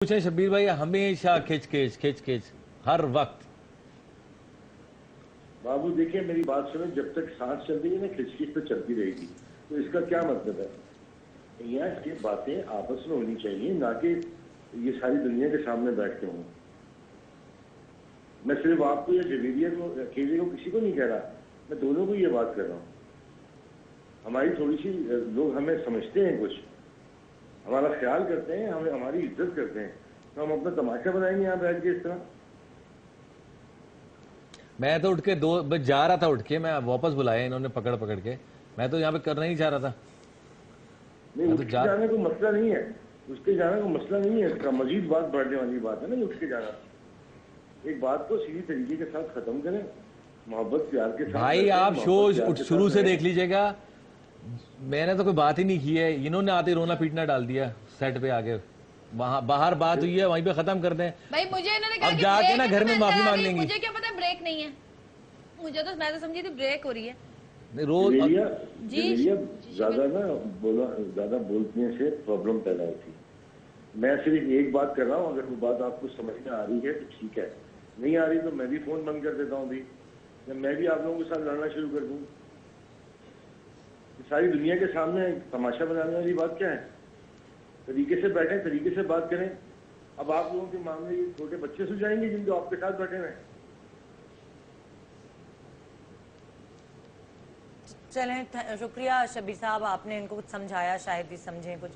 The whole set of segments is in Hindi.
पूछे शब्बीर भाई, हमेशा खिच हर वक्त। बाबू देखिए मेरी बात सुनो, जब तक सांस चल रही है ना खिचखिच तो चलती रहेगी। तो इसका क्या मतलब है? यहाँ की बातें आपस में होनी चाहिए, ना कि ये सारी दुनिया के सामने बैठ के हों। मैं सिर्फ आपको या जवेरिया को अकेले को किसी को नहीं कह रहा, मैं दोनों को ये बात कर रहा हूँ। हमारी थोड़ी सी लोग हमें समझते हैं, कुछ हमारा ख्याल करते हैं, हमें हमारी इज्जत करते हैं, तो हम अपना तमाशा बनाएंगे यहाँ बैठ के इस तरह। मैं तो उठ के दो बस जा रहा था, उठ के मैं वापस बुलाया इन्होंने पकड़ के। मैं तो यहाँ पे करना ही चाह रहा था। नहीं, उठ के जाने को मसला नहीं है, उठ के जाने को मसला नहीं है, इसका मजीद बात बढ़ने वाली बात है ना। उठ के जाना, एक बात को सीधी तरीके के साथ खत्म करें, मोहब्बत प्यार के साथ। भाई आप शो शुरू से देख लीजिएगा, मैंने तो कोई बात ही नहीं की है, इन्होंने आते रोना पीटना डाल दिया सेट पे आके। वहां बाहर बात हुई है, वहीं पे खत्म कर दें भाई। मुझे इन्होंने कहा अब जाके ना घर में माफी मांग लेंगी। मुझे क्या पता ब्रेक नहीं है, मुझे तो मैं तो समझी थी ब्रेक हो रही है। रोज जी ज्यादा बोलने से प्रॉब्लम पैदा होती है। मैं सिर्फ एक बात कर रहा हूँ, अगर वो बात आपको समझ में आ रही है तो ठीक है, नहीं आ रही तो मैं भी फोन बंद कर देता हूँ अभी, मैं भी आप लोगों के साथ लड़ना शुरू कर दूँ। सारी दुनिया के सामने तमाशा बनाने वाली बात क्या है? तरीके से बैठे, तरीके से बात करें। अब आप लोगों के मामले ये छोटे बच्चे सुझाएंगे जिनको आपके साथ बैठे हुए। चलें, शुक्रिया शब्बीर साहब, आपने इनको कुछ समझाया, शायद ही समझे कुछ।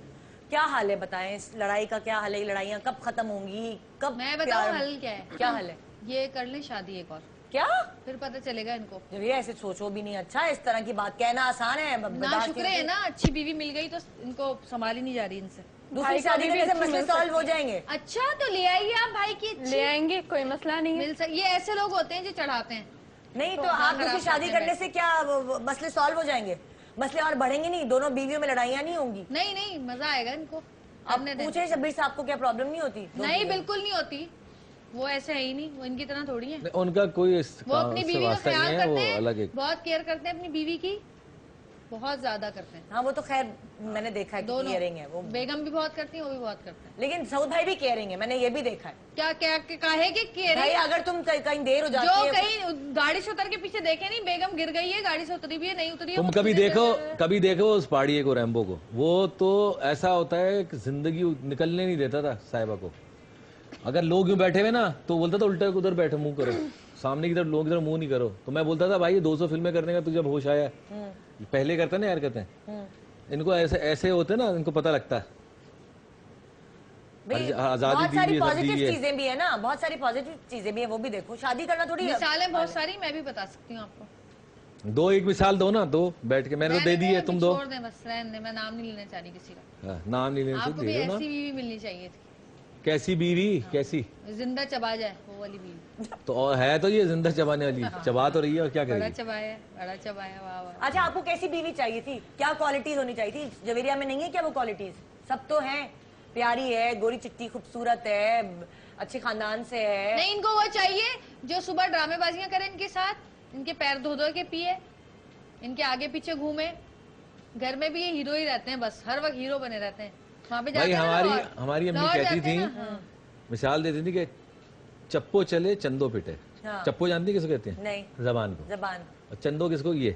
क्या हाल है बताएं, इस लड़ाई का क्या हाल है? लड़ाइयाँ कब खत्म होंगी, कब? मैं बताऊं हल क्या है? क्या हल है? ये कर ले शादी एक और, क्या फिर पता चलेगा इनको। जब ये ऐसे सोचो भी नहीं। अच्छा, इस तरह की बात कहना आसान है? ना शुक्र है ना, अच्छी बीवी मिल गई तो इनको संभाली नहीं जा रही इनसे। दूसरी शादी में से मसले सॉल्व हो जाएंगे। अच्छा तो ले आइए आप भाई की, ले आएंगे, कोई मसला नहीं है। ये ऐसे लोग होते हैं जो चढ़ाते हैं। नहीं तो आप दूसरी शादी करने से क्या मसले सॉल्व हो जाएंगे? मसले और बढ़ेंगे नहीं, दोनों बीवियों में लड़ाइयाँ नहीं होंगी। नहीं मजा आएगा इनको। अब पूछे शब्बीर साहब को क्या प्रॉब्लम नहीं होती? नहीं बिल्कुल नहीं होती, वो ऐसे है ही नहीं, वो इनकी तरह थोड़ी है। उनका कोई वो अपनी बीवी का ख्याल करते हैं, अलग बहुत केयर करते हैं अपनी बीवी की, बहुत ज्यादा करते हैं। हाँ वो तो खैर मैंने देखा है, दोनों केयरिंग है वो। बेगम भी बहुत करती है, वो भी बहुत करते हैं। लेकिन सऊद भाई भी केयरिंग है, मैंने ये भी देखा है। क्या क्या कहे कि केयरिंग? भाई अगर तुम कहीं देर हो जाती जो है, कहीं गाड़ी से उतर के पीछे देखे नहीं, बेगम गिर गई है, गाड़ी से उतरी भी है, नहीं उतरी है। तुम कभी देखो उस पहाड़िए को, रैम्बो को, वो तो ऐसा होता है कि जिंदगी निकलने नहीं देता था साहिबा को। अगर लोग यूं बैठे हुए ना तो बोलता था उल्टा उधर बैठो, मुंह करो सामने की तरफ, लोग की तरफ मुंह नहीं करो। तो मैं बोलता था भाई 200 फिल्में करने का तुझे जब होश आया, पहले करता ना यार, कहते हैं इनको ऐसे होते ना, इनको पता लगता है। बहुत सारी पॉजिटिव चीजें भी है ना, बहुत सारी पॉजिटिव चीजें भी है, वो भी देखो। शादी करना थोड़ी मिसालें बहुत सारी मैं भी बता सकती हूँ आपको। दो एक मिसाल दो ना, दो बैठ के, मैंने तो दे दी है, तुम दो। छोड़ दें बस, रहने दें, मैं नाम नहीं लेना चाह रही किसी का। नाम नहीं लेना, आपको भी ऐसी बीवी मिलनी चाहिए थी। कैसी बीवी? कैसी? जिंदा चबा जाए वो वाली बीवी। तो और है तो ये जिंदा चबाने वाली, चबा तो रही है और क्या करेगी? बड़ा चबाया, वाह वाह। अच्छा, आपको कैसी बीवी चाहिए थी? क्या क्वालिटीज होनी चाहिए थी? जवेरिया में नहीं है क्या वो क्वालिटीज? सब तो हैं, प्यारी है, गोरी चिट्टी खूबसूरत है, अच्छे खानदान से है। नहीं, इनको वो चाहिए जो सुबह ड्रामेबाजियां करे इनके साथ, इनके पैर धो धो के पिए, इनके आगे पीछे घूमे। घर में भी ये हीरो ही रहते हैं, बस हर वक्त हीरो बने रहते हैं। वहाँ पे भाई हमारी अम्मी कहती थी, मिसाल देती थी कि चप्पो चले चंदो पिटे। हाँ। चप्पो जानती किसको कहते हैं? नहीं। जबान को। जबान। और चंदो किसको? ये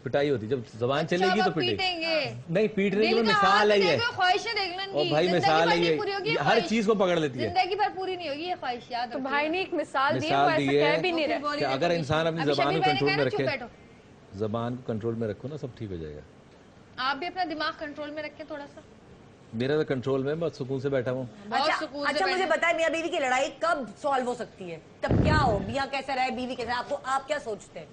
पिटाई होती, जब जबान अच्छा, चलेगी तो पीटेंगे। नहीं, पीटने की मिसाल है ये, ख्वाहिशें देख लो और भाई मिसाल है ये, हर चीज को पकड़ लेती है। जिंदगी भर पूरी नहीं होगी ये ख्वाहिश। तो भाई ने एक मिसाल दी भी नहीं रहे। अगर इंसान अपनी जबान को कंट्रोल में रखे, जबान को कंट्रोल में रखो ना, सब ठीक हो जाएगा। आप भी अपना दिमाग कंट्रोल में रखें थोड़ा सा। मेरा तो कंट्रोल में, बस सुकून से बैठा हूँ। अच्छा मुझे बताए, मियाँ बीवी की लड़ाई कब सॉल्व हो सकती है? तब क्या हो? मियाँ कैसे रहे, बीवी कैसे? आप क्या सोचते हैं?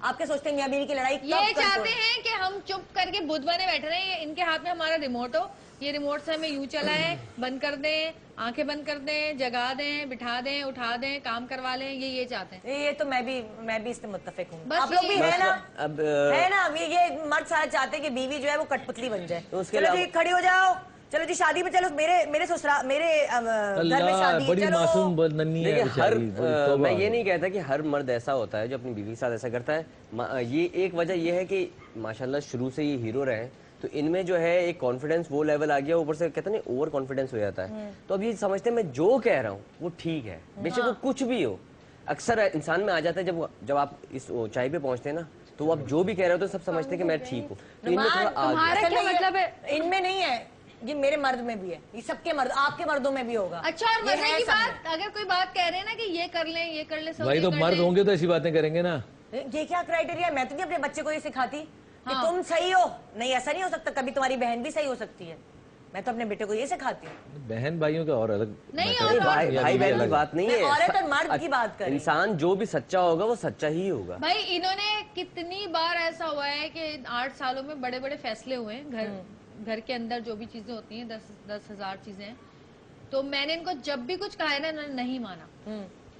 आप क्या सोचते हैं मियाँ बीवी की लड़ाई कब? ये चाहते हैं कि हम चुप करके बुद्ध बने बैठे रहे, इनके हाथ में हमारा रिमोट हो, ये रिमोट से हमें यूं चलाएं, बंद कर दें, आंखें बंद कर दें, जगा दें, बिठा दें, उठा दें, काम करवा लें, ये चाहते हैं। ये तो मैं भी इससे मुत्तफिक हूँ। आप लोग भी है ना? अब है ना, ये मर्द सारा चाहते हैं कि बीवी जो है वो कठपुतली बन जाए। चलो जी खड़ी हो जाओ, चलो जी शादी पे चलो, मेरे ससुराल, मेरे घर में शादी, बड़ी मासूम नन्ही है बेचारी। मैं ये नहीं कहता कि हर मर्द ऐसा होता है जो अपनी बीवी के साथ ऐसा करता है। ये एक वजह ये है कि माशाल्लाह शुरू से ये हीरो रहे, तो इनमें जो है एक कॉन्फिडेंस वो लेवल आ गया, ऊपर से कहते हैं ओवर कॉन्फिडेंस हो जाता है। तो अब ये समझते हैं मैं जो कह रहा हूँ वो ठीक है, बेशक वो कुछ भी हो। अक्सर इंसान में आ जाता है जब आप इस ऊंचाई पे पहुंचते हैं ना, तो आप जो भी कह रहे हो तो सब समझते हैं कि मैं ठीक हूँ। तो इनमें थोड़ा तुम्हारा क्या मतलब है? इनमें नहीं है, ये मेरे मर्द में भी है, ये सबके मर्द, आपके मर्दों में भी होगा। अच्छा, और मरने की बात, अगर कोई बात कह रहे हैं ना कि ये कर ले, ये कर ले, सब भाई तो मर्द होंगे तो ऐसी बातें करेंगे ना। ये क्या क्राइटेरिया है? मैं तो नहीं अपने बच्चे को ये सिखाती कि तुम सही हो। नहीं, ऐसा नहीं हो सकता, कभी तुम्हारी बहन भी सही हो सकती है। मैं तो अपने बेटे को ये सिखाती हूँ। बहन भाइयों का और अलग नहीं, मैटर है। भाई बहन की बात नहीं है, औरत और मर्द की बात कर। इंसान जो भी सच्चा होगा वो सच्चा ही होगा। भाई इन्होंने कितनी बार ऐसा हुआ है कि 8 सालों में बड़े बड़े फैसले हुए हैं, घर के अंदर जो भी चीजें होती हैं, 10,000 चीजें हैं, तो मैंने इनको जब भी कुछ कहा है ना, इन्होंने नहीं माना।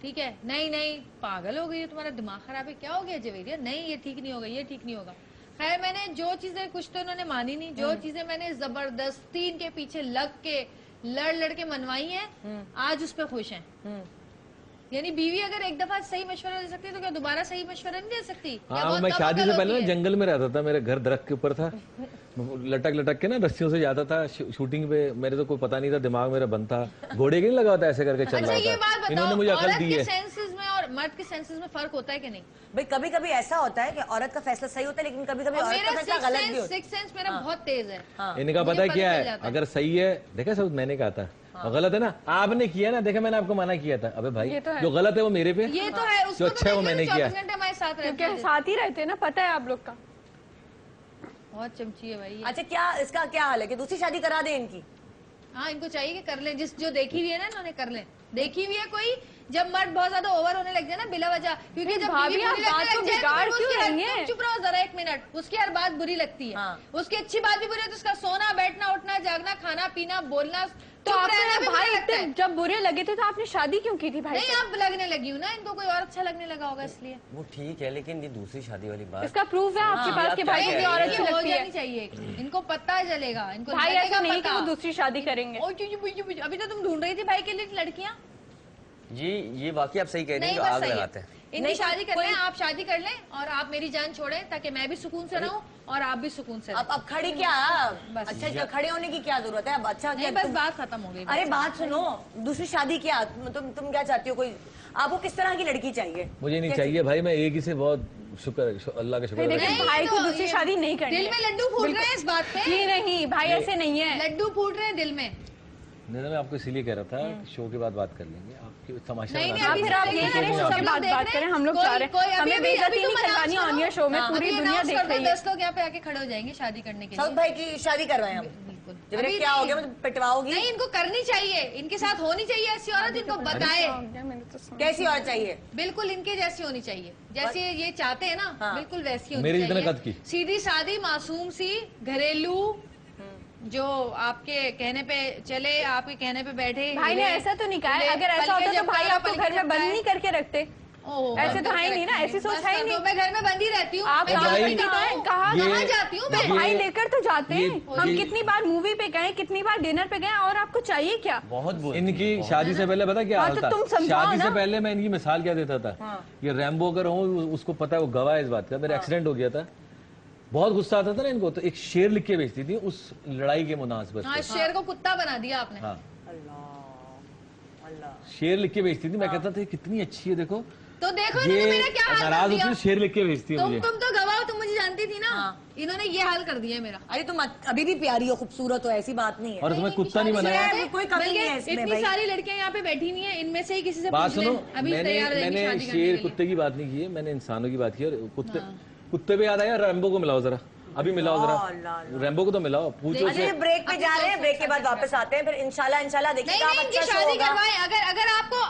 ठीक है, नहीं पागल हो गई है, तुम्हारा दिमाग खराब है, क्या हो गया जवेरिया, नहीं ये ठीक नहीं होगा, ये ठीक नहीं होगा। खैर मैंने जो चीजें, कुछ तो इन्होंने मानी नहीं, जो चीजें मैंने जबरदस्ती इनके पीछे लग के लड़ के मनवाई हैं, आज उस पर खुश हैं। यानी बीवी अगर एक दफा सही मशवरा दे सकती है तो क्या दोबारा सही मशवरा नहीं दे सकती? हाँ, मैं शादी से पहले ना जंगल में रहता था, मेरे घर दरख्त के ऊपर था, लटक के ना रस्सियों से जाता था शूटिंग पे। मेरे तो कोई पता नहीं था, दिमाग मेरा बंद था, घोड़े की नहीं लगा होता, ऐसे करके चल रहा ये बात था। बताओ, इन्होंने मुझे अकल औरत दी के है। सेंसेस में और मर्द के सेंसेस में फर्क होता है कि नहीं? भाई कभी कभी ऐसा होता है कि औरत का फैसला सही होता है, लेकिन कभी कभी औरत का फैसला गलत भी होता है। सिक्स सेंस मेरा बहुत तेज है। इनका पता है क्या है, अगर सही है, देखा सब मैंने कहा था, और गलत है ना आपने किया ना, देखा मैंने आपको मना किया था। अबे भाई जो गलत है वो मेरे पे, ये तो है, जो अच्छा है वो मैंने किया। हमारे साथ रहते हैं, साथ ही रहते हैं ना, पता है आप लोग का। बहुत चमची है भाई। अच्छा, क्या इसका क्या हाल है कि दूसरी शादी करा दे इनकी? हाँ, इनको चाहिए कि कर ले, जो देखी हुई है ना इन्होंने, कर ले। देखी हुई है कोई, जब मर्द बहुत ज्यादा ओवर होने लग जाए ना बिला वजह, क्योंकि जब भाभी आप बात तो बिगाड़ क्यों रही हैं? चुप रहो जरा 1 मिनट। उसकी हर बात बुरी लगती है, उसकी अच्छी बात भी बुरी है, तो उसका सोना बैठना उठना जागना खाना पीना बोलना, तो आपने भाई इतने जब बुरे लगे थे तो आपने शादी क्यों की थी भाई? नहीं, अब लगने लगी हूँ ना, इनको कोई और अच्छा लगने लगा होगा इसलिए। वो ठीक है, लेकिन ये दूसरी शादी वाली बात, इसका प्रूफ है आपके पास कि भाई की औरत अच्छी लगती है? चाहिए, इनको पता चलेगा, इनको भाई ऐसा नहीं कि वो दूसरी शादी करेंगे। अभी तो तुम ढूंढ रही थी भाई के लिए लड़कियां। जी ये वाकई आप सही कह रहे हैं, आग लगाते हैं। इनकी शादी कर लें, आप शादी कर लें और आप मेरी जान छोड़ें, ताकि मैं भी सुकून से रहूं और आप भी सुकून से। अब खड़ी क्या? अच्छा, खड़े होने की क्या जरूरत है? अब अच्छा नहीं, बस बात खत्म हो गई। अरे बात सुनो, दूसरी शादी क्या? तुम क्या चाहती हो? कोई आपको किस तरह की लड़की चाहिए? मुझे नहीं चाहिए भाई, मैं एक ही से बहुत शुक्र, अल्लाह का शुक्र। देखिए भाई को दूसरी शादी नहीं करनी। दिल में लड्डू फूट रहे हैं इस बात पे। जी नहीं भाई, ऐसे नहीं है, लड्डू फूट रहे हैं दिल में। नहीं, मैं आपको इसीलिए कह रहा था, शो के बाद बात कर लेंगे, आपकी तमाशा नहीं, बना अभी फिर आप ये करें, शो के बाद बात करें। हम लोग चाह रहे हैं, हमें बेइज्जती नहीं करवानी ऑन एयर शो में, पूरी दुनिया देख रही है। 10 लोग यहाँ पे आके खड़े हो जाएंगे शादी करने के लिए। सऊद भाई की शादी करवाएं हम। अभी क्या हो गया? मतलब पिटवाओगी? नहीं, इनको करनी चाहिए, इनके साथ होनी चाहिए ऐसी औरत, इनको बताए कैसी औरत चाहिए। बिल्कुल इनके जैसी होनी चाहिए, जैसे ये चाहते हैं ना, बिल्कुल वैसी होनी मेरे चाहिए। जितने कद की, सीधी सादी मासूम सी, घरेलू, जो आपके कहने पे चले, आपके कहने पे बैठे। भाई ने ऐसा तो नहीं कहा है, अगर ऐसा होता तो भाई आपको घर में बंद नहीं करके रखते। ऐसे तो है ही नहीं ना, ऐसी सोच है ही नहीं। मैं घर में बंदी रहती हूँ, आप कहाँ जाती हूँ मैं? भाई लेकर तो जाते हैं हम, कितनी बार मूवी पे गए, कितनी बार डिनर पे गए, और आपको चाहिए क्या? बहुत इनकी शादी से पहले पता क्या हाल था? तुम समझाओ शादी ना। से पहले मैं इनकी मिसाल क्या देता था, ये रैम्बो अगर हूँ, उसको पता है, वो गवाह है इस बात का, मेरा एक्सीडेंट हो गया था, बहुत गुस्सा आता था ना इनको, तो एक शेर लिख के भेजती थी उस लड़ाई के मुनासिबत। हाँ, शेर को कुत्ता बना दिया आपने। हाँ, शेर लिख के भेजती थी, मैं कहता था कितनी अच्छी है, देखो तो देखो इन्होंने मेरा क्या हाल नाराज कर दिया। होती है, शेर लिख के भेजती है मुझे। तुम तो गवाह, तुम मुझे जानती थी ना। इन्होंने ये हाल कर दिया मेरा। अरे तुम अभी भी प्यारी हो, खूबसूरत हो, ऐसी बात नहीं है। और तुम्हें कुत्ता नहीं बनाया। कोई कमी नहीं है इसमें इतनी भाई। सारी लड़कियां यहाँ पे बैठी हुई हैं, इनमें से ही किसी से बात पूछ सुनो, लें, अभी तैयार हो जाएंगी मैंने शादी करने शेर के लिए। कुत्ते की बात नहीं की है, मैंने इंसानों की बात की। और कुत्ते पे याद आया, रैम्बो को मिलाओ जरा, अभी मिलाओ जरा, रैम्बो को तो मिलाओ, पूछो अच्छा, ये ब्रेक पे जा रहे हैं, ब्रेक के बाद वापस आते हैं, फिर इंशाल्लाह देखिएगा आप, अच्छा शो शादी होगा। करवाएं।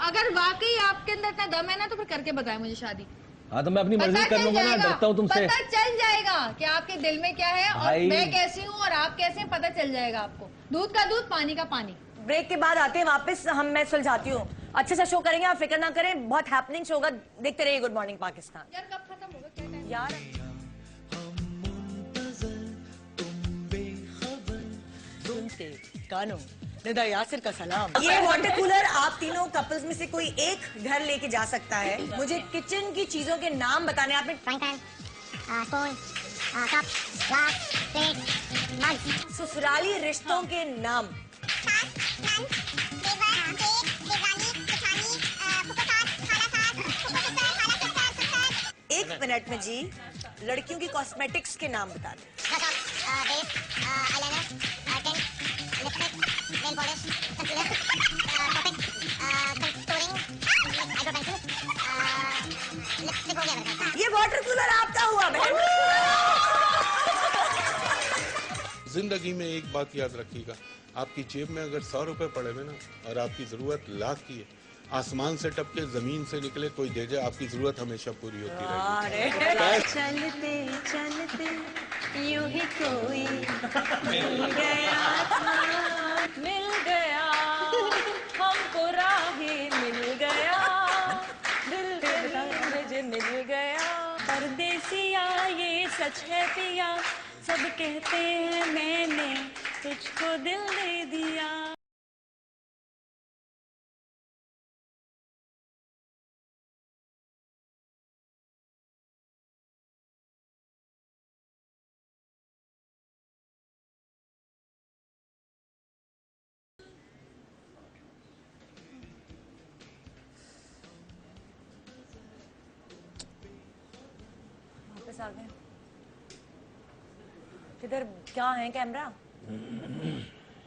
अगर वाकई आपके अंदर इतना दम है ना, तो फिर करके बताएं मुझे शादी। हाँ, तो मैं अपनी मर्जी कर लूंगा ना, डरता हूँ तुमसे। पता चल जाएगा कि आपके दिल में क्या है और भाई, मैं कैसी हूँ और आप कैसे हैं, पता चल जाएगा आपको। दूध का दूध, पानी का पानी। ब्रेक के बाद आते हैं वापस हम, मैं सुलझाती हूँ, अच्छे से शो करेंगे, आप फिक्र ना करें, बहुत हैपनिंग शो होगा, देखते रहिए गुड मॉर्निंग पाकिस्तान। यार कब खत्म होगा, क्या टाइम? यार कानों निदा यासिर का सलाम। ये वाटर कूलर आप तीनों कपल्स में से कोई एक घर लेके जा सकता है। मुझे किचन की चीजों के नाम बताने, आपने frying pan, spoon, cup glass plate mug ससुराली रिश्तों के नाम। एक मिनट में जी लड़कियों की कॉस्मेटिक्स के नाम बता दें। ये वाटर कूलर आपका हुआ बहन। जिंदगी में एक बात याद रखिएगा, आपकी जेब में अगर 100 रुपए पड़े हुए ना और आपकी जरूरत लाख की है, आसमान से टपके जमीन से निकले कोई दे जाए, आपकी जरूरत हमेशा पूरी होती रहेगी। चलते चलते यूं ही कोई मिल गया हमको राही मिल गया दिल मुझे मिल गया। परदेसिया ये सच है पिया, सब कहते हैं मैंने तुझको दिल दे दिया। वापस आ गए। किधर क्या है कैमरा?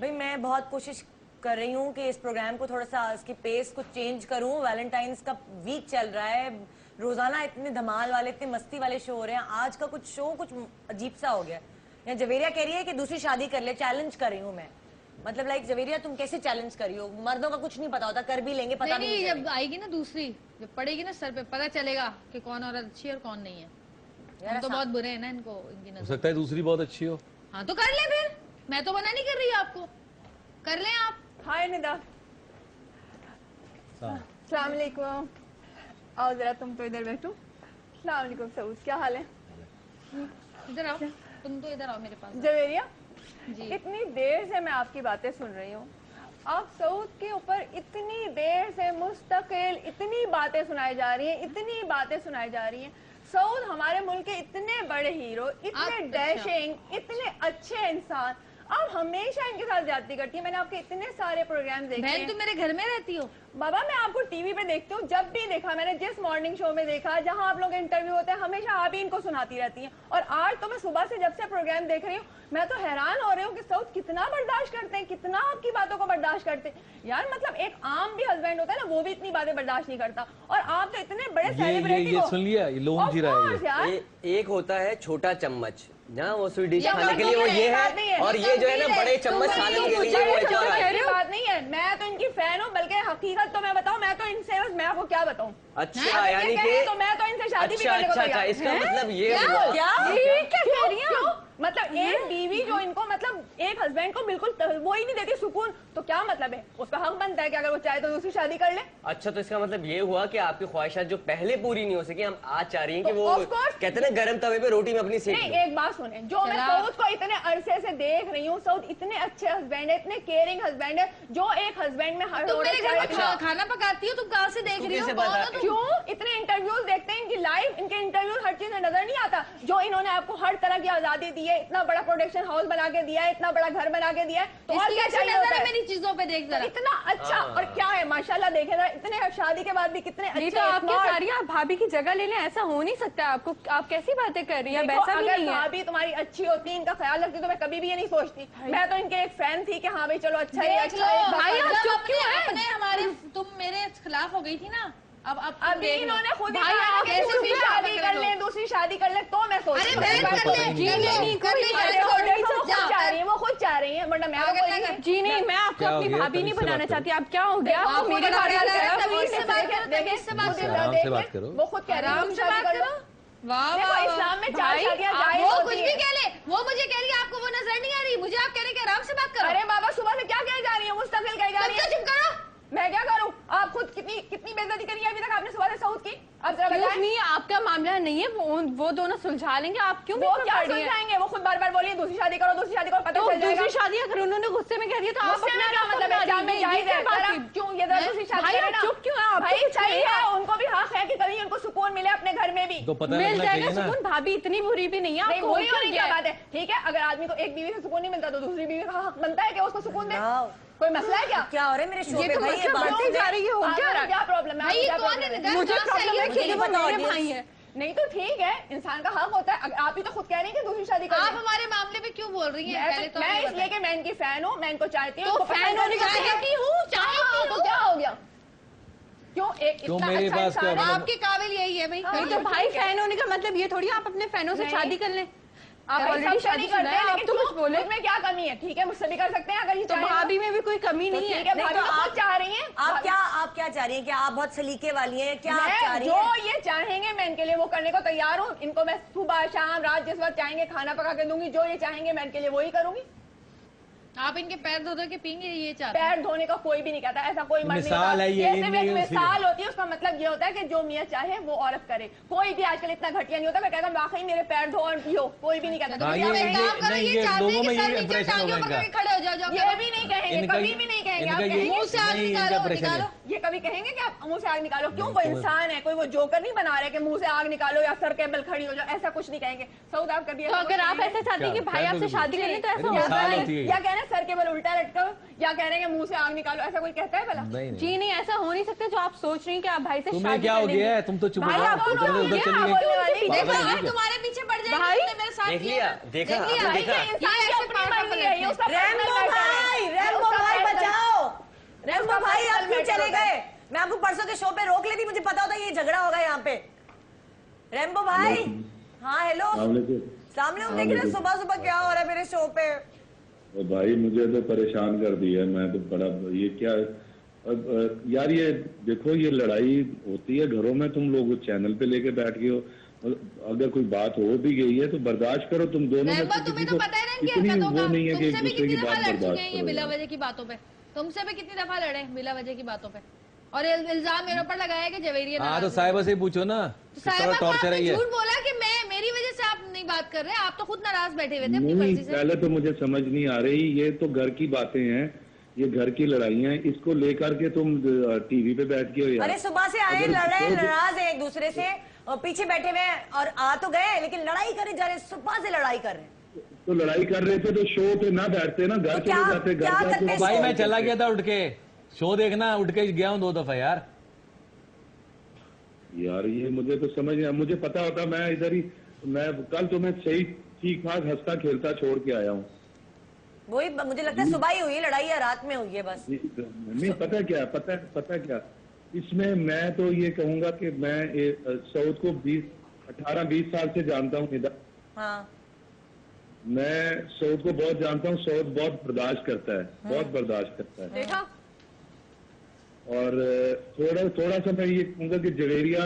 भाई मैं बहुत कोशिश कर रही हूँ कि इस प्रोग्राम को थोड़ा सा इसकी पेस को चेंज करूँ। वैलेंटाइंस का वीक चल रहा है, रोजाना इतने धमाल वाले इतने मस्ती वाले शो हो रहे हैं, आज का कुछ शो कुछ अजीब सा हो गया। या जवेरिया कह रही है कि दूसरी शादी कर ले, चैलेंज कर रही हूँ मैं। मतलब लाइक जवेरिया तुम कैसे चैलेंज करी हो? मर्दों का कुछ नहीं पता होता, कर भी लेंगे पता नहीं। जब आएगी ना दूसरी, जब पड़ेगी ना सर पे, पता चलेगा कि कौन औरत अच्छी है और कौन नहीं है। हम तो बहुत बुरे हैं ना इनको, इनकी हो नजर। सकता है दूसरी बहुत अच्छी हो। हाँ तो कर ले फिर, मैं तो मना नहीं कर रही आपको, कर लें आप। हाय निदा, अस्सलाम वालेकुम। आओ जरा तुम तो इधर बैठो। अस्सलाम वालेकुम सऊद, क्या हाल है? इधर आओ, तुम तो इधर आओ मेरे पास। जवेरिया जी। इतनी देर से मैं आपकी बातें सुन रही हूँ, आप सऊद के ऊपर इतनी देर से मुस्तकिल इतनी बातें सुनाई जा रही हैं, इतनी बातें सुनाई जा रही हैं। सऊद हमारे मुल्क के इतने बड़े हीरो, इतने डैशिंग, इतने अच्छे इंसान, आप हमेशा इनके साथ ज्यादती करती है। मैंने आपके इतने सारे प्रोग्राम देखे हैं। बहन तुम मेरे घर में रहती हो? बाबा मैं आपको टीवी पे देखती हूँ, जब भी देखा मैंने, जिस मॉर्निंग शो में देखा जहाँ आप लोग के इंटरव्यू होते हैं, हमेशा आप ही इनको सुनाती रहती हैं। और आज तो मैं सुबह से जब से प्रोग्राम देख रही हूँ, मैं तो हैरान हो रही हूँ कि सऊद कितना बर्दाश्त करते हैं, कितना आपकी बातों को बर्दाश्त करते हैं। यार मतलब एक आम भी हस्बैंड होता है ना, वो भी इतनी बातें बर्दाश्त नहीं करता, और आप तो इतने बड़े सेलिब्रिटी ये सुन लिया, ये लोन जी रहा है ये। एक होता है छोटा चम्मच, जहाँ वो स्वीट डिश ये खाने के लिए वो ये है, और ये जो है ना बड़े चम्मच सालन के लिए वो है। बात नहीं है, मैं तो इनकी फैन हूँ, बल्कि हकीकत तो मैं बताऊँ, मैं तो इनसे, मैं आपको क्या बताऊँ। अच्छा यानी कि तो मैं तो इनसे शादी भी करने को अच्छा, तैयार। इसका मतलब ये क्या हुआ। क्या कह रही हैं? मतलब एक बीवी जो इनको मतलब एक हस्बैंड को बिल्कुल वो ही नहीं देती सुकून, तो क्या मतलब है? उसका हक बनता है कि अगर वो चाहे तो दूसरी शादी कर ले। अच्छा तो इसका मतलब ये हुआ कि आपकी ख्वाहिशात जो पहले पूरी नहीं हो सकी, हम आज चाह रही हैं कि तो वो of course। कहते हैं ना गरम तवे पे रोटी में अपनी सेक नहीं, लो। एक बात सुने, जो मैं सऊद को इतने अरसे से देख रही हूँ, सऊद इतने अच्छे हस्बैंड है, इतने केयरिंग हस्बैंड है, जो एक हस्बैंड में हर तुम मेरे घर में अच्छा। खाना पकाती हो, तुम कहाँ से देख रही हो? कैसे कौन बता- हो तुम? क्यों इतने इंटरव्यूज देखते हैं इनकी लाइव, इनके इंटरव्यूज हर चीज में नजर नहीं आता, जो इन्होंने आपको हर तरह की आजादी दी है, इतना बड़ा प्रोडक्शन हाउस बना के दिया है, इतना बड़ा घर बना के दिया है, तो और क्या चाहिए होता है? मेरी चीजों पे देख जरा। इतना अच्छा, और क्या है माशाल्लाह, देखे जरा, इतने शादी के बाद भी कितने नहीं अच्छे। तो आप क्या smart। चाह रही हैं? आप भाभी की जगह ले लें, ऐसा हो नहीं सकता। आपको आप कैसी बातें कर रही हैं? देखो, वैसा भी अगर नहीं है। भाभी तुम्हारी अच्छी होती, इनका ख्याल रखती, तो मैं कभी भी ये नहीं सोचती। मैं तो इनके एक फैन थी कि हाँ भाई चलो अच्छा है, अच्छा है। भाई, आप जब चुप क्यों हैं? अपने हमारे तुम मेरे खिलाफ हो गई थी ना, अब अभी इन्होंने खुद ही भाई, कहा आप कि दूसरी चुप शादी रहो। कर ले, दूसरी शादी कर ले, तो मैं सोच अरे रही बहन हूँ। कर ले, जी कर ले, नहीं, कर ले, कोई अरे वो देखो, वो खुद जा। चाह रही है, वो खुद चाह रही है, वरना मैं अगर आपको लगा- नहीं। जी नहीं, मैं आपको क्या हो अपनी गया? भाभी नहीं तमीज से बनाना बात चाहती। आप क्या हो गया? आपको आप मेरी बड़ा भाभी बड़ा की लगा, तरफ तमीज से बात करो, तमीज से बात करो। आराम से बात करो। वो खुद कह रही है, आराम तुम से शादी बात कर लो। करो। वाह देखो वाह, इस्लाम में 4 भाई, शादियां आप- जायज वो होती कुछ हैं। भी कह ले, वो मुझे कह रही है आपको वो नजर नहीं आ रही, मुझे आप कह रहे कि आराम से बात करो। अरे बाबा सुबह से क्या कह जा रही है, मुस्तकिल कह जा रही है। चुप करो। मैं क्या करूं? आप खुद कितनी बेइज्जती करी है अभी तक आपने सुबह से सऊद की। अब जरा बताएं। नहीं, आपका मामला नहीं है, वो दोनों सुलझा लेंगे। आप क्यों वो क्या सुलझाएंगे? वो खुद बार बार बोलिए दूसरी शादी करो, दूसरी शादी करो, पता तो चल जाएगा। दूसरी शादी अगर उन्होंने गुस्से में कह दिया तो आप गुस्से में अपना क्या रास्ता मतलब है? बना जाम में दीजिए। जाहिर ये है, क्या बात जरा हुई? क्यों ये जरा दूसरी शादी भाई, करें आप ना। चुप क्यों हैं? आप भाई कुछ सही नहीं है, उनको भी हक है कि कभी उनको सुकून मिले अपने घर में भी। तो पता मिल लगना जाएगा चाहिए ना। सुकून। भाभी इतनी बुरी भी नहीं है नहीं, आपको, बुरी हो होने क्या की बात है, ठीक है। अगर आदमी को एक बीवी से सुकून नहीं मिलता तो दूसरी बीवी का हक बनता है कि उसको सुकून दे। वाओ। कोई मसला है क्या? क्या हो रहा है मेरे शो ये पे तो भाई? मतलब बढ़ती जा रही है, हो क्या रहा है? क्या प्रॉब्लम है? भाई ये क्या कौन problem है? है? मुझे कहाँ से प्रॉब्लम आई है है? कि मुझे ये पता मेरे audience- भाई है। नहीं तो ठीक है, इंसान का हक होता है। आप ही तो खुद कह रही हैं कि दूसरी शादी आप कर हमारे मामले में क्यों बोल रही हैं? पहले तो मैं हमें इसलिए बताएं। कि मैं इनकी फैन हूँ, मैं इनको चाहती हूँ। तो इनको फैन पसंद होने का करती चाहती हूँ। हूँ, चाहती हाँ, तो हूँ। क्या हो गया? क्यों एक क्यों इतना मेरे अच्छा पास क्या इंसान है? मतलब- आपके काबिल यही है भाई। नहीं तो भाई फैन होने का मतलब ये थोड़ी आप अपने फैनों से नहीं। शादी कर लें। आप भाई ऑलरेडी सबसे नहीं शादी करते, आप लेकिन तो क्यों? कुछ बोले। मुझ में क्या कमी है? ठीक है, मुझसे भी कर सकते हैं अगर ये तो चाहें तो। भाभी में भी कोई कमी तो नहीं ठीक है। है, नहीं, भाभी तो तो आप- खुद चाह रही हैं। आप क्या चाह रही हैं? क्या आप बहुत सलीके वाली हैं? क्या आप चाह मैं रही जो हैं? ये चाहेंगे मैं इनके लिए वो करने को तैयार हूँ। इनको मैं सुबह शाम रात जिस वक्त चाहेंगे खाना पका के दूंगी। जो ये चाहेंगे मैं इनके लिए वही करूंगी। आप इनके पैर धो धो के पीएंगे, ये चाहते हैं। पैर धोने का कोई भी नहीं कहता, ऐसा कोई मर्द नहीं मिसाल कहता। है ये, सिर्फ एक इनमें मिसाल होती है, उसका मतलब ये होता है कि जो मियाँ चाहे वो औरत करे। कोई भी आजकल इतना घटिया नहीं होता। मैं कहता हूँ वाकई मेरे पैर धो और पियो, कोई भी नहीं कहता। हाँ, तो ये- आप एक काम करो, नहीं, ये ये चाहते हैं लोगों कि में सर ये नीचे impression टांगे होगा पकड़ के इनका। खड़े हो जाओ, जो ये भी नहीं कहेंगे, इनका कभी ये- भी नहीं कहेंगे। आप इनका ये- कहेंगे मुंह से आग नहीं, इनका निकालो, impression है। निकालो। ये कभी कहेंगे कि आप मुंह से आग निकालो? क्यों? वो इंसान है, कोई वो जोकर नहीं बना रहे कि मुंह से आग निकालो या सर केबल खड़ी हो जाओ। ऐसा कुछ नहीं कहेंगे। सऊद आप कभी तो अगर आप ऐसा चाहती हैं कि क्या? भाई क्या आपसे बोलोगे? शादी करनी तो ऐसा मेरी होगा मिसाल नहीं। होती है। या कह रहे हैं सर केबल उल्टा लटकाओ, या कह रहे हैं कि मुंह से आग निकालो। ऐसा कोई कहता है भला? नहीं नहीं जी नहीं, ऐसा हो नहीं सकता जो आप सोच रही हैं कि आप भाई से तुम्हें शादी क्या कर हो लेंगे। गया है? तुम तो चुप हो भाई जाओ, आप उधर दोनों उधर ये चली आप गई। बोलने वाली। देखो पागल है अगर क्या? तुम्हारे पीछे पड़ जाएगी भाई, तुमने मेरे साथ देख किया लिया, ना। देखा, देख लिया, आपने भाई, देखा। ये इंसान ये ऐसे अपनी पागल मर्जी है, ये उसका रैम्बो personal matter है। भाई, उसका रैम्बो भाई personal- बचाओ। रैम्बो उसका भाई आप personal क्यों matter चले होता है। गए? मैं आपको परसों के शो पे रोक लेती, मुझे पता होता ये झगड़ा होगा यहाँ पे। रैम्बो भाई, हाँ हेलो, सामने हूँ। देखिए ना सुबह सुबह क्या हो रहा है मेरे शो पे। और भाई मुझे तो परेशान कर दिया। मैं तो बड़ा ये क्या यार, ये देखो ये लड़ाई होती है घरों में, तुम लोग चैनल पे लेके बैठ गए हो। अगर कोई बात हो भी गई है तो बर्दाश्त करो तुम दोनों में रहमत, से तुम्हें किसी तो को पता है ना इनकी इतनी हरकतों वो का। नहीं है कि एक तुमसे भी दूसरे कितनी की दफा बात लड़ चुके बर्दाश्त हैं ये करो बिला यार। वजह की बातों पे। तुमसे भी कितनी दफा लड़े बिला वजह की बातों पे। और इल्जाम मेरे ऊपर लगाया कि जवेरिया हाँ तो नाराज है। साहिबा से ही पूछो ना, तो किस तरह साहिबा को टॉर्चर है आपने ये। झूठ बोला कि मैं मेरी वजह से आप नहीं बात कर रहे, आप तो खुद नाराज बैठे हुए थे अपनी नहीं, मर्जी से। पहले तो मुझे समझ नहीं आ रही। ये तो घर की बातें हैं, ये घर की लड़ाइयाँ हैं। इसको लेकर के तुम टीवी पे बैठ के हो यार। अरे सुबह से आए, अगर लड़ रहे हैं, तो- नाराज हैं एक दूसरे से, और पीछे बैठे हुए हैं और आ तो गए लेकिन लड़ाई करे जा रहे, सुबह से लड़ाई कर रहे हैं। तो लड़ाई कर रहे थे तो शो पे ना बैठते ना, घर तो चले क्या- जाते। क्या घर करते जाके भाई मैं बात चला करते। गया था उठ के शो देखना, उठ के गया हूँ 2 दफा यार। यार ये मुझे तो समझ नहीं, मुझे पता होता मैं इधर ही, मैं कल तो मैं सही ठीक ठाक हंसता खेलता छोड़ के आया हूँ। वही मुझे लगता है सुबह ही हुई है लड़ाई या रात में हुई है बस। नहीं पता क्या, पता क्या इसमें मैं तो ये कहूंगा कि मैं सऊद को 18-20 साल से जानता हूँ इधर। हाँ मैं सऊद को बहुत जानता हूँ। सऊद बहुत बर्दाश्त करता है, बहुत बर्दाश्त करता है। देखा? और थोड़ा सा मैं ये कहूंगा कि जवेरिया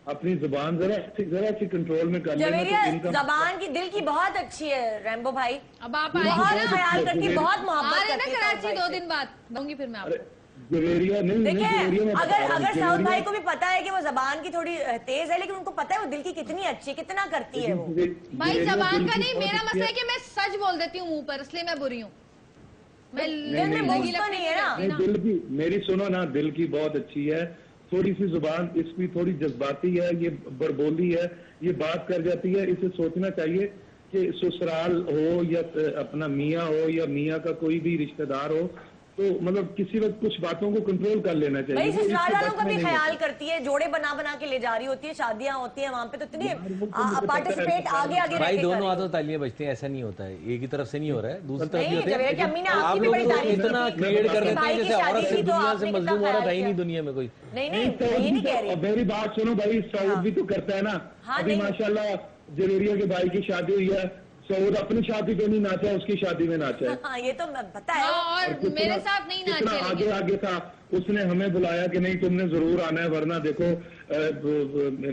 अपनी जुबान जरा सी कंट्रोल में कर लेना जवेरिया तो इनका जबान की दिल की बहुत अच्छी है रैम्बो भाई, अब आप आए बहुत ना, ख्याल करती है, बहुत आ मोहब्बत रहे ना करती है कराची साउथ 2 भाई से। दिन बाद दूंगी फिर मैं अरे आपको। जवेरिया नहीं देखिए जवेरिया मैं बता अगर रहा हूँ, अगर साउथ भाई जवेरिया- को भी पता है कि वो जबान की थोड़ी तेज है, लेकिन उनको पता है वो दिल की कितनी अच्छी है, कितना करती है वो। भाई जवेरिया जबान दिल का की नहीं, बहुत मेरा अच्छी मसला है कि मैं सच बोल देती हूँ मुंह पर, इसलिए मैं बुरी हूँ। मैं दिल में लगी बोझ तो नहीं है ना। नहीं, दिल की मेरी सुनो ना, दिल की बहुत अच्छी है। थोड़ी सी जुबान इसकी थोड़ी जज्बाती है, ये बड़बोली है, ये बात कर जाती है। इसे सोचना चाहिए कि ससुराल हो या अपना मियाँ हो या मियाँ का कोई भी रिश्तेदार हो, तो मतलब किसी वक्त कुछ बातों को कंट्रोल कर लेना चाहिए। भाई वो इसके ससुराल वालों बस का में भी नहीं ख्याल होता। करती है, जोड़े बना बना के ले जा रही होती है, शादियां होती है वहां पे, तो इतनी यार, वो तो मुझे पता है, पार्टिसिपेट आगे आगे भाई रह के दोनों कर रही हाथों तालियां बजती हैं, ऐसा नहीं होता है। एक ही तरफ से नहीं हो रहा है, दूसरी तरफ भी नहीं, होते हैं। जवेरिया की अम्मी ने आप आपकी भी लोग बड़ी तो तारीफ इतना की थी। क्रिएट कर देते भाई हैं की जैसे शादी औरत थी से तो दुनिया आपने से कितना मजलूम औरत ख्याल है ही नहीं किया। दुनिया में कोई। नहीं नहीं, नहीं सऊद ये भी नहीं तो- कह रही। अब मेरी बात सुनो भाई, सऊद भी तो करता है ना। हाँ, अभी नहीं। माशाल्लाह जवेरिया के भाई की शादी हुई है, सऊद अपनी शादी पे नहीं नाचा, उसकी शादी में नाचा है। हाँ ये तो पता है। हाँ, और कितना- मेरे साथ नहीं कितना नाचे आगे लेकिन। आगे था। उसने हमें बुलाया कि नहीं तुमने जरूर आना है, वरना देखो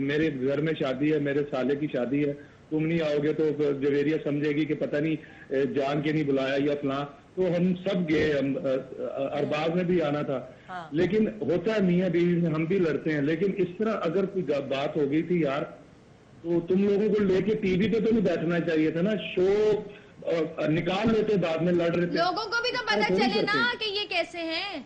मेरे घर में शादी है, मेरे साले की शादी है, तुम नहीं आओगे तो जवेरिया समझेगी कि पता नहीं जान के नहीं बुलाया या फलां। तो हम सब गए, हम अरबाज में भी आना था। हाँ। लेकिन होता है मियाँ बीवी में, हम भी लड़ते हैं, लेकिन इस तरह अगर कोई बात हो गई थी यार, तो तुम लोगों को लेके टीवी पे तो नहीं बैठना चाहिए था ना। शो निकाल लेते, बाद में लड़ रहे थे। लोगों को भी तो पता ऐसा थोड़ी चले ना करते। कि ये कैसे हैं।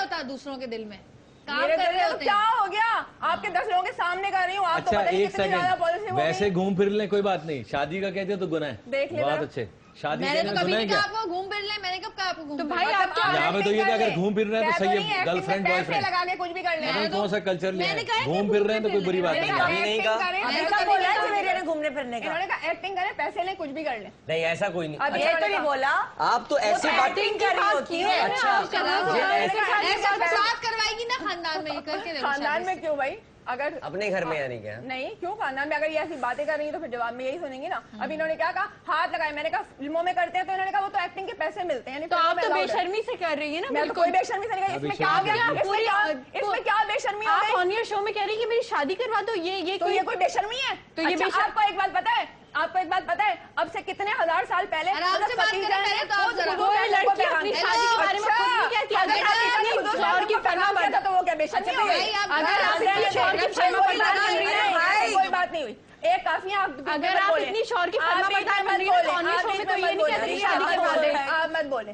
होता दूसरों के दिल में, काम मेरे कर दिल रहे में तो होते क्या हैं। हो गया? आपके 10 लोगों के सामने कर रही हूँ, आप तो अच्छा पता नहीं एक कितनी ज्यादा पॉजिटिव सेकंड, हो वैसे गई। घूम फिर लें कोई बात नहीं, शादी का कहते हो तो गुनाह है। देख ले बहुत जरा। अच्छे, शादी मैंने तो कहने में कभी गुनाह है नहीं कहा क्या? आपको घूम फिर ले, मैंने कब कहा आपको घूम तो फिर भाई ले? आप क्या यहाँ पे तो ये कि अगर घूम फिर रहे हैं तो सही है, गर्लफ्रेंड पैसे बॉयफ्रेंड, लगा के कुछ भी कर ले। मतलब कौन सा कल्चर लिया मैंने है, कहा है कि घूम फिर रहे हैं तो कोई बुरी बात मैंने नहीं कहा है। अभी नहीं acting कहा। करें, अब मैंने ऐसा कभी बोला है नहीं कि कहा। मेरे ने घूम फिरने का। इन्होंने कहा एक्टिंग करें, पैसे लें, कुछ भी कर लें। नहीं ऐसा कोई नहीं। अब ये तो नहीं बोला, आप तो ऐसी बात एक्टिंग कर रही होती है। अच्छा ऐसा बात करवाएगी ना खानदान में, करके देखो खानदान शादी में से। क्यों भाई? अगर अपने घर में यानी क्या? नहीं, क्यों खानदान में? अगर ये ऐसी बातें कर रही है तो फिर जवाब में यही सुनेंगी ना। अब इन्होंने क्या कहा, हाथ लगाए। मैंने कहा फिल्मों में करते हैं, तो इन्होंने कहा वो तो एक्टिंग के पैसे मिलते हैं, यानी तो फिल्मों आप में तो allowed है। बेशर्मी से कर रही है ना। मैं तो बिल्कुल। कोई बेशर्मी से नहीं कही। इसमें क्या आ गया? इसमें क्या बेशर्मी हो आप गई? ऑन योर शो में कह रही है कि मेरी शादी करवा दो, ये तो ये कोई बेशर्मी है? तो ये अच्छा, आपको एक बात पता है, आपको एक बात पता है, अब से कितने हजार साल पहले आराम से बात करें पहले तो आप जरा। कोई लड़की अपनी शादी के बारे में खुद नहीं कहती। अगर आप अपनी शौहर की फरमा किया था तो वो क्या बेशर्मी हो गई? अगर आप अपनी शौहर की फरमा बरदार बन रही है, कोई बात नहीं हुई। एक काफी अगर आप इतनी शौहर की फरमा बरदार बन रही है तो ऑन योर शो में तो ये नहीं कहती शादी करवा दे। आप मत बोले,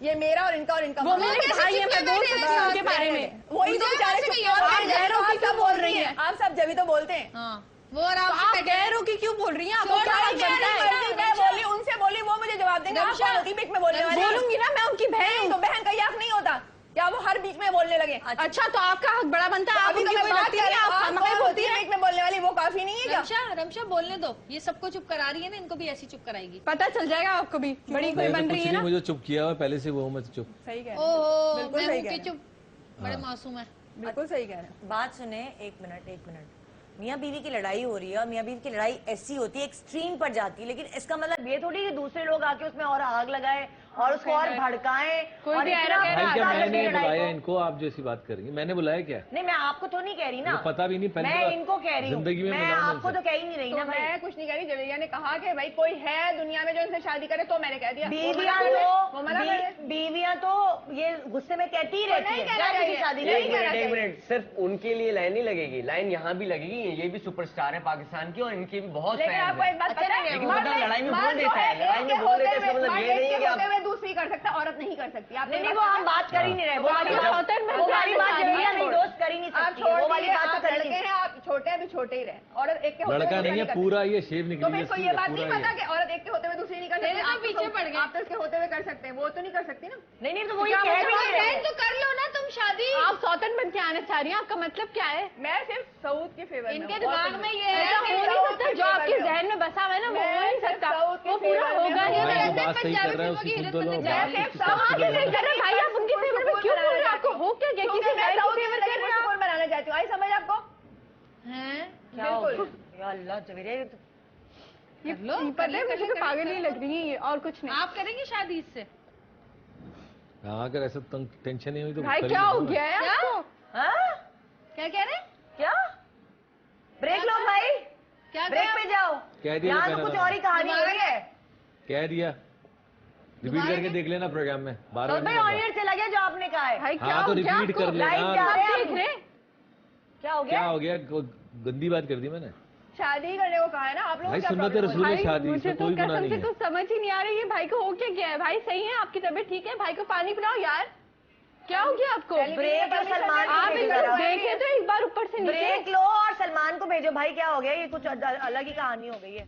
ये मेरा और इनका वो मेरे भाई है, मैं बोल सकती हूँ उनके बारे में। वही तो बेचारे आप गैरों की क्यों बोल रही हैं? आप सब जब ही तो बोलते हैं। हाँ, वो और आप आप गैरों की क्यों बोल रही हैं? आपको क्या हक बनता है? मैं बोली, उनसे बोली, वो मुझे जवाब देंगे। आप कौन होती बीच में बोलने वाली? बोलूंगी ना, मैं उनकी बहन नहीं, तो बहन का हक नहीं होता क्या? वो हर बीच में बोलने लगे। अच्छा, तो आपका हक बड़ा बनता है। आप अभी तो उनकी मैं कोई बात लगती कर नहीं, रही हूँ, आप आप खामखा कौन बोलती होती है बीच में बोलने वाली? वो काफी नहीं है क्या? रमशा बोलने दो, ये सबको चुप करा रही है ना, इनको भी ऐसी चुप कराएगी। पता चल जाएगा आपको भी, बड़ी कोई बन रही है ना। मुझे चुप किया हुआ पहले से, वो मैं चुप। सही कह रहे हैं, ओहो, बिल्कुल मैं सही हूँ कह कि रहे हैं। चुप, बड़े मासूम है। बिल्कुल सही कह रहे हैं। बात सुने, एक मिनट। मियाँ बीवी की लड़ाई हो रही है और मियाँ बीवी की लड़ाई ऐसी होती है, एक्सट्रीम पर जाती है, लेकिन इसका मतलब ये थोड़ी कि दूसरे लोग आके उसमें और आग लगाए और उसको और भड़काएं। कोई और भी इतना ऐरा भाई क्या भड़का मैंने लड़की लड़ाई बुलाया को। इनको? आप जैसी बात करेंगे, मैंने बुलाया क्या? नहीं, मैं आपको तो नहीं कह रही ना, मुझे पता भी नहीं, पहली मैं बार इनको कह रही हूँ। जिंदगी में मैं मिला हूं आपको इनसे। तो कह ही नहीं रही तो ना भाई। मैं कुछ नहीं कह रही। जवेरिया ने कहा कि भाई कोई है दुनिया में जो इनसे शादी करे, तो मैंने कह दिया बीवियां तो ये गुस्से में कहती ही रहती है, क्या किसी शादी नहीं करेंगे? कहना एक मिनट, सिर्फ उनके लिए लाइन नहीं लगेगी, लाइन यहाँ भी लगेगी। ये भी सुपरस्टार है पाकिस्तान की और इनके भी बहुत लेकिन फैंस आपको हैं। एक बात पता है, लेकिन मर्द मतलब लड़ाई में मर्द बोल जो देता है, लड़ाई में एक बोल के देता है, इसका होते मतलब हुए- ये नहीं है कि होते आप हुए दूसरी कर सकता, औरत नहीं कर सकती। आप नहीं, वो हम बात कर ही नहीं रहे। वो वाली आप बात सौतन में वो वाली बात शादी जवेरिया है, नहीं दोस्त कर ही नहीं आप सकती है। छोड़ वो वाली दीजिए, बात तो आप कर ही लड़के नहीं। हैं, आप छोटे हैं भी छोटे ही रहे। औरत एक के होते लड़का हुए नहीं है, कर पूरा ये शेप सकती। निकली तो फिर है, कोई ये बात पूरा नहीं पता ये। कि औरत एक के होते हुए दूसरी नहीं कर सकती। आप तो पीछे पड़ गए। आप तो इसके होते हुए कर सकते हैं, वो तो नहीं कर सकती ना। नहीं, तो वो ये क्या कह मतलब रही है। तो कर लो ना तुम शादी। आप सौतन बन के आना चाह रही हैं, आपका मतलब क्या है? मैं सिर्फ सऊद के फेवर में इनके हूँ, दिमाग और में कुछ ये है ऐसा कि हो नहीं सकता, जो आपके जहन में बसा हुआ है ना, वो हो नहीं सकता, वो पूरा होगा ही भाई नहीं। जो बात सही कर रहा है उसकी सुन तो लो, बात मैं उसकी सब सुन आगे तो नहीं लो। कर रहे भाई, आप उनके फेवर में क्यों बोल रहे हैं? आपको हो क्या गया? किसी मैं गैर सऊद की के फेवर कर फेवर रहे हैं आप? बनाना चाहती हूँ। आई समझ आपको? हैं? क्या हो बिल्कुल। गया? या अल्लाह जवेरिया, ये तो ये कर लो, पता है, मुझे तो पागल ही लग रही है ये, और कुछ नहीं। आप करेंगे शादी इससे? हाँ, अगर ऐसा टेंशन नहीं हुई तो भाई कर ही क्या हो लेना। गया है आपको? हाँ? क्या कह रहे हैं? क्या ब्रेक लो भाई, क्या ब्रेक कहा? पे जाओ। कह दिया यहाँ तो तो कुछ कहना और ही कहानी हो रही है। कह दिया, रिपीट करके देख लेना प्रोग्राम में, बार तो बार भाई नहीं ऑन कहूंगा। एयर चला गया जो आपने कहा है। भाई क्या हाँ तो हो गया रिपीट आपको? कर लाइव लेना। जा रहे हैं देख हम। रहे? क्या हो क्या गया? हो गया? गंदी बात कर दी मैंने? शादी करने को कहा है ना आप लोगों भाई को। सुन्नत रसूल है शादी, मुझे इसमें तो कोई गुनाह कसम नहीं से है। तो समझ ही नहीं आ रही है, भाई को हो क्या गया है? भाई सही है, आपकी तबीयत ठीक है? भाई को पानी पिलाओ यार, क्या हो गया आपको? ब्रेक लो, सलमान को आप भेजो इधर जरा। देखे तो एक बार ऊपर से नीचे। ब्रेक लो और सलमान को भेजो। भाई क्या हो गया? ये कुछ अलग ही कहानी हो गई है।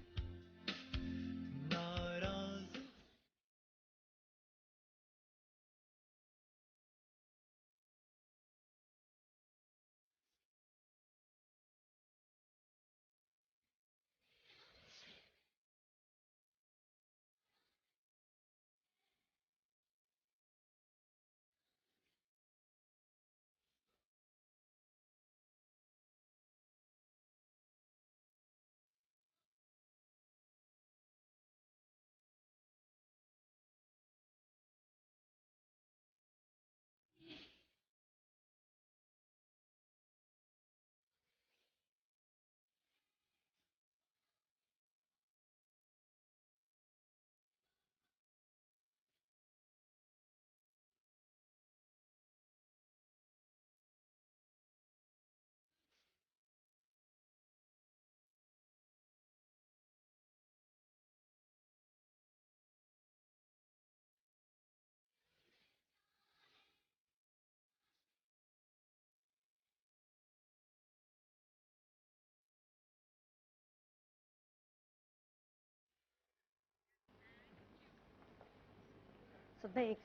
सदा एक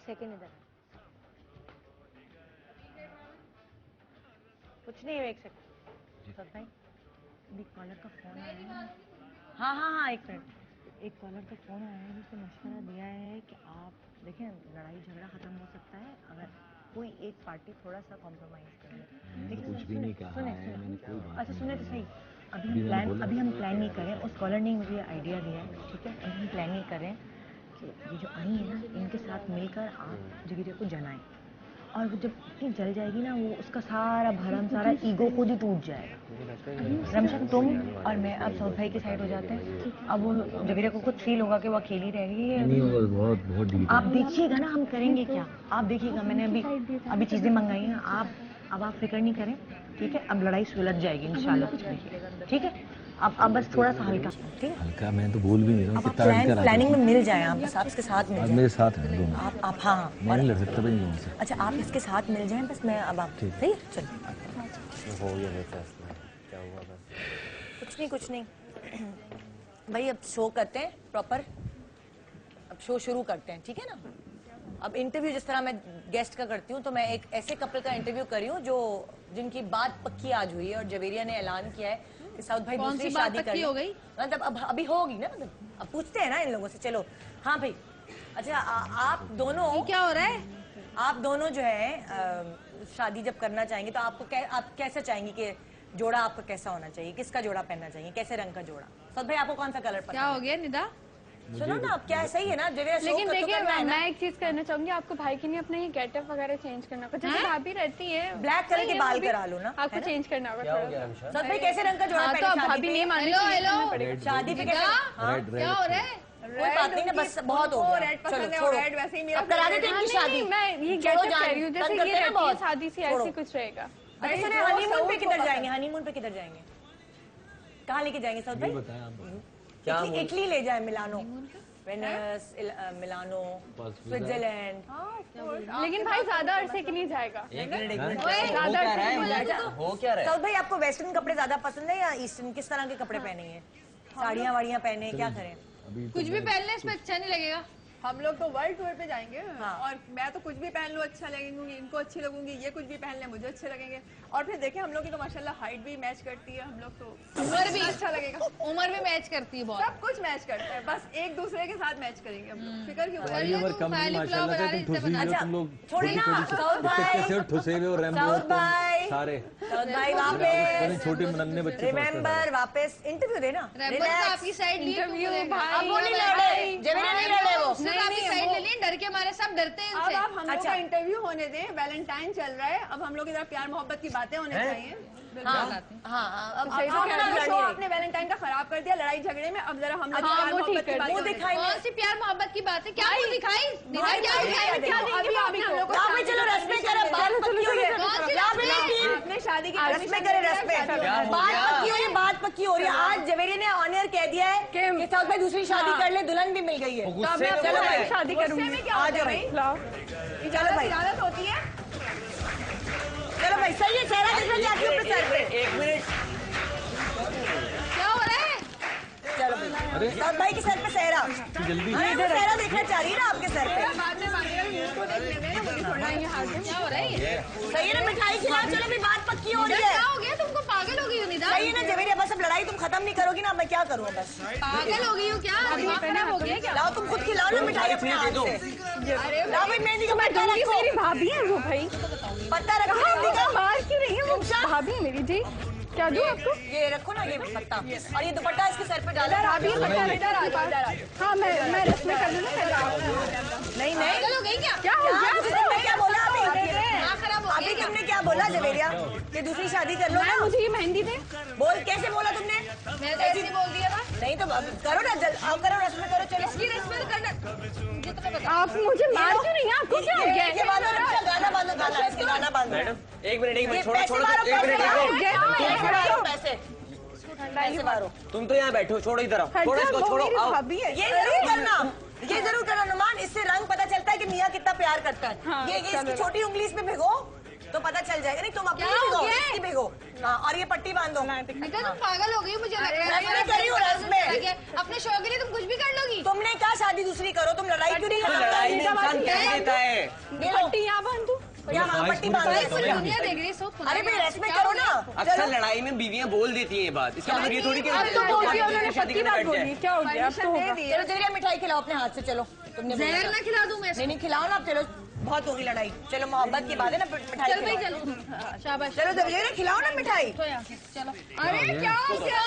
सेकेंड इधर कुछ नहीं है, एक सेकेंड। सदा अभी कॉलर का फोन आया है। हाँ, एक मिनट। एक कॉलर का फोन आया है जिसने मशवरा दिया है कि आप देखें लड़ाई झगड़ा खत्म हो सकता है अगर कोई एक पार्टी थोड़ा सा कॉम्प्रोमाइज करे। लेकिन कुछ भी नहीं कहा है, मैंने कोई बात अच्छा सुने तो सही, अभी हम प्लान नहीं करें। उस कॉलर ने मुझे आइडिया दिया है, ठीक है। अभी हम प्लान नहीं करें कि ये जो आई है ना, इनके साथ मिलकर आप जगीरे को जलाएं, और वो जब इतनी जल जाएगी ना, वो उसका सारा भरम सारा ईगो खुद ही टूट जाएगा। रमशा तुम और मैं अब सऊद भाई की साइड हो जाते हैं। अब वो जगीरे को खुद फील होगा कि वो अकेली रह गई है। नहीं होगा, बहुत डीप आप देखिएगा ना हम करेंगे क्या, आप देखिएगा। मैंने अभी चीजें मंगाई हैं, आप फिक्र नहीं करें, ठीक है। अब लड़ाई सुलझ जाएगी इंशाल्लाह, कुछ नहीं, ठीक है। अब बस थोड़ा सा हल्का, ठीक है। हल्का मैं तो बोल भी नहीं रहा हूँ, कितना हल्का प्लानिंग में मिल जाए आप, बस आप इसके साथ मिल आज जाए। मेरे साथ हैं दोनों। आप हाँ, मैं नहीं लड़ सकता भाई दोनों से। अच्छा आप इसके साथ मिल जाएं, बस मैं अब आप सही है, चलो। हो गया मेरे फैसला, क्या हुआ बस? कुछ नहीं भाई, अब शो करते हैं प्रॉपर, अब शो शुरू करते हैं, ठीक है ना। अब इंटरव्यू जिस तरह मैं गेस्ट का करती हूँ, तो मैं एक ऐसे कपल का इंटरव्यू कर रही हूँ जिनकी बात पक्की आज हुई है, और जवेरिया ने ऐलान किया है कि साउथ भाई कौन दूसरी सी बात शादी पक्की हो गई? मतलब अब अभी होगी ना, मतलब अब पूछते हैं ना इन लोगों से। चलो हाँ भाई, अच्छा आप दोनों क्या हो रहा है? आप दोनों जो है शादी जब करना चाहेंगे तो आप कैसा चाहेंगे कि जोड़ा आपका कैसा होना चाहिए, किसका जोड़ा पहनना चाहिए, कैसे रंग का जोड़ा? सद भाई आपको कौन सा कलर पसंद क्या हो गया निदा? सुनो ना, अब क्या है, सही है ना जवेरिया, लेकिन देखिए मैं एक चीज कहना चाहूंगी, आपको भाई के लिए अपने ही गेटअप वगैरह चेंज करना होगा। जैसे भाभी रहती है ब्लैक कलर के बाल करा लो ना, आपको चेंज करना होगा थोड़ा सा। सद भाई कैसे रंग का जोड़ा हाँ, तो पहने अब भाभी नहीं मानी तो ये करना पड़ेगा। शादी पे कैसे? क्या हो रहा है? कोई बात नहीं ना, बस बहुत हो गया। रेड पसंद है, छोड़ो। रेड वैसे ही मेरा अब करा देते हैं इनकी शादी। मैं ये छोड़ो गेटअप कह रही हूँ, जैसे तंग ये करते हैं ना रहती है बहुत। शादी से छोड़ो। ऐसी कुछ रहेगा। अच्छा सुनिए, हनीमून पे किधर जाएंगे? हनीमून पे किधर जाएंगे? कहाँ लेके जाएंगे सद भाई? क्या इटली ले जाए, मिलानो, वेनिस, मिलानो, स्विट्जरलैंड। लेकिन भाई ज्यादा अरसे के लिए जाएगा। एक मिनट ज्यादा अरसे के लिए जाएगा। हो क्या रहा है? सऊद भाई आपको वेस्टर्न कपड़े ज्यादा पसंद है या ईस्टर्न? किस तरह के कपड़े पहनेंगे? साड़ियाँ वाड़ियाँ पहने, क्या करें? कुछ भी पहनने इसमें अच्छा नहीं लगेगा। हम लोग तो वर्ल्ड टूर पे जाएंगे, हाँ। और मैं तो कुछ भी पहन लूँ अच्छा लगेंगी, इनको अच्छी लगूंगी, ये कुछ भी पहन ले मुझे अच्छे लगेंगे। और फिर देखें हम लोग की तो माशाल्लाह हाइट भी मैच करती है, हम लोग तो उम्र भी अच्छा लगेगा। उम्र भी मैच करती है बहुत। सब कुछ मैच करता है, बस एक दूसरे के साथ मैच करेंगे हम लोग, फिक्र क्यों? हमारी उम्र कम नहीं माशाल्लाह से, तुम ठुसी हुई हो, तुम लोग छोड़े ना, सऊद भाई। कैसे ठुसे हुए हो, रैम्बो सऊद भाई। सारे सऊद भाई वापस, छोटे नन्हे बच्चे रिमेम्बर, वापस इंटरव्यू देना। रैम्बो तो आपकी साइड ली, इंटरव्यू तुमको भाई। अब वो नहीं लड़े, जवेरिया नहीं लड़े वो। सिर्फ आपकी साइड ले ली, डर के हमारे सब डरते हैं अब इनसे। आप हम लोग अच्छा। का इंटरव्यू होने दें, वैलेंटाइन चल रहा है, अब हम लोग की तरफ प्यार मोहब्बत की बातें होने चाहिए। हाँ, अब अब शो आपने वैलेंटाइन का खराब कर दिया लड़ाई झगड़े में, अब जरा हम लोग हाँ, प्यार वो मोहब्बत ठीक की है। बातें मुंह होने दिखाई कौन सी प्यार मोहब्बत की बात है? क्या मुंह दिखाई? निदा भाई, क्या भाई, दिखाई? भाई, दें। अभी आप हम लोग को यहाँ पे चलो रस्में करें, बात पक्की हुई है। कौन सी यहाँ पे रस्में? नहीं, आपने शादी की रस्में करें, रस्में। बात पक्की हो रही है, बात पक्की हो रही है। आज जवेरिया ने ऑनियर कह दिया है कि साउथ भाई दूसरी शादी कर ले, दुल्हन भी मिल गई है। चलो भाई शादी करूंगी। में क्या होता है भाई? चलो भाई, इजाजत होती है। चलो भाई, सही है, चेहरा दिख रहा है आपके ऊपर सर पे। एक मिनट, क्या हो रहा है? चलो भाई, साउथ भाई के सर पे सहरा। जल्दी अरे वो सहरा देखना चाह रही है ना आपके सर पे। बाद में मांगेगा मुझ को देखने देना, मुझे थोड़ा ये हाथ में। क्या हो रहा है ये? सही है ना, मिठाई खिलाओ, चलो भी बात पक्की हो रही क्या है। हो गया? तुमको पागल हो गई हो निदा? सही है ना जवेरिया, बस अब लड़ाई तुम खत्म नहीं करोगी ना, अब मैं क्या करूँ बस? पागल हो गई हो क्या? दिमाग खराब हो गया क्या? लाओ तुम खुद खिलाओ ना मिठाई अपने हाथ से। लाओ भाई मेहंदी का पत्ता रखो। मेरी भाभी है वो भाई। पत्ता रखो मेहंदी का। मार क्यों रही है वो? भाभी है मेरी जी। क्या दूं आपको? ये रखो ना, ये पत्ता, और ये दुपट्टा इसके सर पे डालो। भाभी ये पता नहीं। हाँ मैं रस्में कर लूँ ना पहले। नहीं नहीं, पागल हो गई क्या? क्या हो गया? तुमने क्या बोला अभी? दिमाग खराब हो अभी गया क्या? तुमने क्या बोला जवेरिया? कि दूसरी शादी कर लो ना। मुझे ये मेहंदी दे। बोल, कैसे बोला तुमने? मैं तो ऐसे ही बोल दिया था। नहीं तो अब करो ना, आओ करो, रस्में करो, चलो। इसकी रस्में करना मुझे तो बता। आप मुझे मार क्यों रही हैं? आपको क्या हो गया? ये बांधो, रक्षा, गाना बांधो, गाना, इसके गाना बांधो। मैडम एक मिनट, ये छोड़ो पैसे छोड़ो, मारो, एक मिनट, पैसे एक मारो, मिनट। पैसे मारो। तुम तो यहाँ बैठो, छोड़ो इधर आओ, छोड़ो इसको, छोड़ो, आओ। भाभी है। ये जरूर करना, ये जरूर करना नुमान, इससे रंग पता चलता है कि मियाँ कितना प्यार करता है। हाँ, ये इसकी छोटी उंगली इसमें भिगो तो पता चल जाएगा। नहीं तुम अपनी क्या हो भिगो, गया? इसकी भिगो। हाँ, और ये पट्टी बांधो। निदा तुम पागल हो गई मुझे लग रहा है। रस्में करी हो, रस्में। अपने शौक के लिए तुम कुछ भी कर लोगी। तुमने कहा शादी दूसरी करो, तुम लड़ाई क्यों नहीं तो खत्म लड़ाई करती? में इंसान क्या देता है? ये लो। पट्टी यहाँ बांध दूं? यहाँ हाँ पट्टी बांध भाई रही पूरी है। दुनिया देख रही है सब। अरे भाई रेस्पेक्ट करो ना। अक्सर लड़ाई में बीवियां बोल देती हैं ये बात, इसका मतलब ये थोड़ी कि अब तो बोलती है, उन्होंने शादी पक्की करने बात बैठ बोली, जाए। क्या हो गया अब तो होगा। चलो जरिया मिठाई खिलाओ अपने हाथ से, चलो तुमने बोला जहर था। ना खिला दूं मैं इसको? नहीं खिलाओ ना, अब चलो बहुत होगी लड़ाई, चलो मोहब्बत की बात है ना, मिठाई चल भाई खिलाओ। चलो, शाबाश। चलो जरिया खिलाओ ना मिठाई। तो यहाँ से चलो। अरे क्या हो गया?